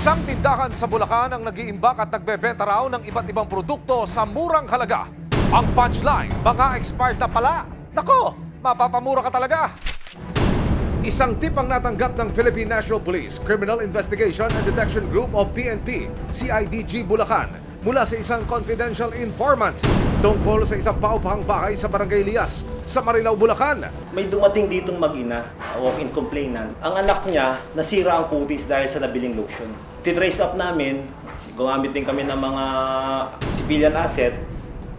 Isang tindahan sa Bulacan ang nag-iimbak at nagbebenta raw ng iba't ibang produkto sa murang halaga. Ang punchline, mga expired na pala. Nako, mapapamura ka talaga. Isang tip ang natanggap ng Philippine National Police Criminal Investigation and Detection Group o PNP, CIDG Bulacan, mula sa isang confidential informant tungkol sa isang paupahang bahay sa Barangay Lias sa Marilao, Bulacan. May dumating ditong mag-ina, walk-in complainant. Ang anak niya, nasira ang kutis dahil sa nabiling lotion. Titrace up namin, gumamit din kami ng mga civilian asset,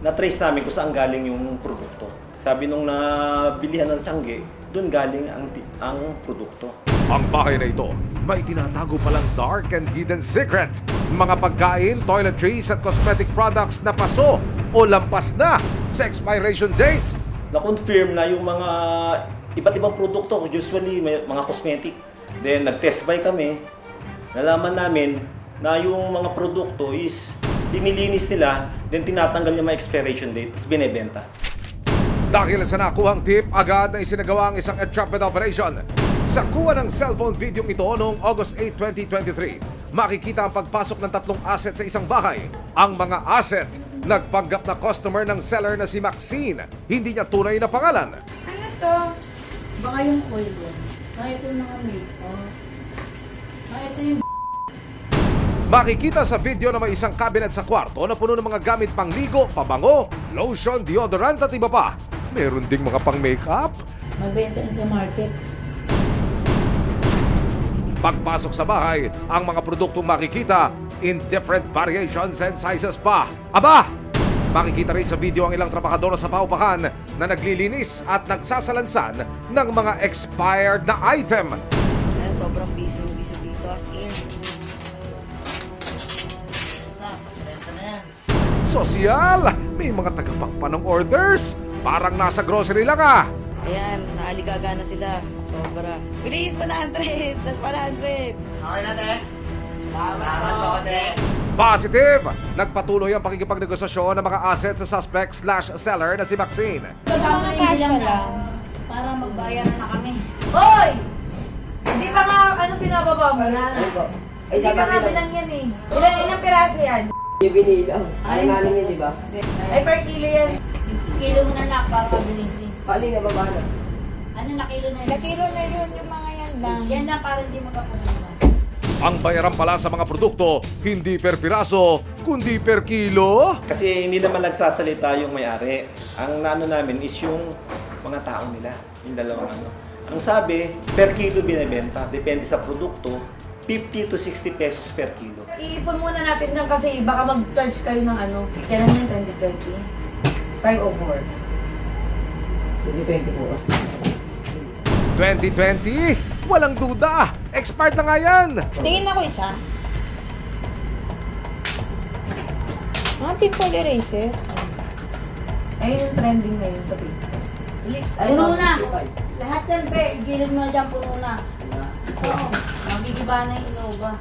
na-trace namin kung saan galing yung produkto. Sabi nung nabilihan ng tiyangge, doon galing ang produkto. Ang bahay na ito, may tinatago palang dark and hidden secret. Mga pagkain, toiletries at cosmetic products na paso o lampas na sa expiration date. Na-confirm na yung mga iba't ibang produkto, usually may mga cosmetic. Then nag-test buy kami, nalaman namin na yung mga produkto is dinilinis nila, then tinatanggal yung mga expiration date, tapos binebenta. Dahil sa nakuhang tip, agad na isinagawa ang isang entrapment operation. Sa kuha ng cellphone video ito noong August 8, 2023, makikita ang pagpasok ng tatlong asset sa isang bahay. Ang mga asset, nagpanggap na customer ng seller na si Maxine. Hindi niya tunay na pangalan. Ano to? Baka yung oil yan. Baka ito yung mga makeup. Baka ito yung Makikita sa video na may isang cabinet sa kwarto na puno ng mga gamit pangligo, pabango, lotion, deodorant at iba pa. Meron ding mga pang-makeup. magbenta na sa market. Pagpasok sa bahay, ang mga produktong makikita in different variations and sizes pa. Aba! Makikita rin sa video ang ilang trabahador sa paupahan na naglilinis at nagsasalansan ng mga expired na item. Sobrang busy dito as in. Sosyal! May mga tagapak pa ng orders. Parang nasa grocery lang ah. Ayan, naaligaga na sila. Sobra. Bilis, 100! Plus 100! Okay na, te. Salamat po, te. Positive! Nagpatuloy ang pakikipagnegosasyon ng mga assets sa suspect/seller na si Maxine. Mga kasya lang. Para magbayaran na kami. Hoy! Hindi pa nga, ano pinababa mo na? Hindi pa nga bilang yan eh. Ilang piraso yan? Yung binilang. Ay, nga ninyo, di ba? Ay, per kilo yan. Kilo mo na para pabilisin. Paano yung nababa na? Ano na kilo na yun? Nakilo na yun, yung mga yan lang. Yan lang para hindi magkapunuan. Ang bayaran pala sa mga produkto, hindi per piraso, kundi per kilo. Kasi hindi naman nagsasalita yung may-ari. Ang nano namin is yung mga tao nila, yung dalawang ano. Ang sabi, per kilo binebenta, depende sa produkto, 50 to 60 pesos per kilo. Iipon muna natin lang kasi baka mag-charge kayo ng ano. Kailan yung 2020? 5 o 4? 2024. 2020? Walang duda! Expired na nga yan! Tingin ako isa. Mga pimple eraser. Ayun yung trending ngayon sa TikTok. Puno na! Lahat yan, be. Igilid mo na dyan, puno na. Oo. Magigiba na yung Innova.